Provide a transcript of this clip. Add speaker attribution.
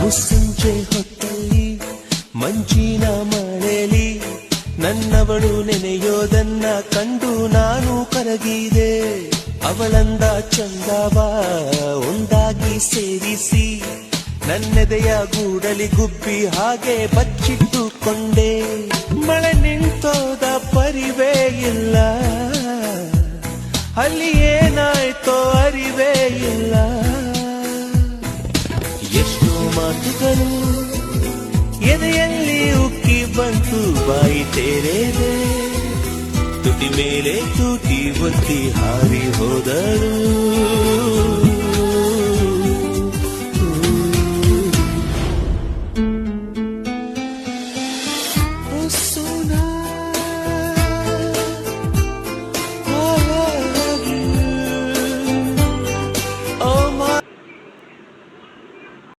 Speaker 1: ಮುಸ್ಸಂಜೆ ಹೊತ್ತಲ್ಲಿ ಮಂಜಿನ ಮಳೆಲಿ ನನ್ನವಳು ನೆನೆಯೋದನ್ನ ಕಂಡು ನಾನು ಕರಗಿದೆ. ಅವಳಂದ ಚಂದವ ಒಂದಾಗಿ ಸೇರಿಸಿ ನನ್ನೆದೆಯ ಗೂಡಲಿ ಗುಬ್ಬಿ ಹಾಗೆ ಬಚ್ಚಿಟ್ಟುಕೊಂಡೆ. ಮಳೆ ನಿಂತೋದ ಪರಿವೇ ಇಲ್ಲ, ಅಲ್ಲಿ ಏನಾಯ್ತೋ ಅರಿವೇ ಇಲ್ಲ. ಎಷ್ಟೋ ಮಾತುಗಳು ಎದೆಯಲ್ಲಿ ಉಕ್ಕಿ ಬಂತು, ಬಾಯಿ ತೆರೆದೆ ತುಟಿ ಮೇಲೆ ತೂಟಿ ಒತ್ತಿ ಹಾರಿ ಹೋದಳು.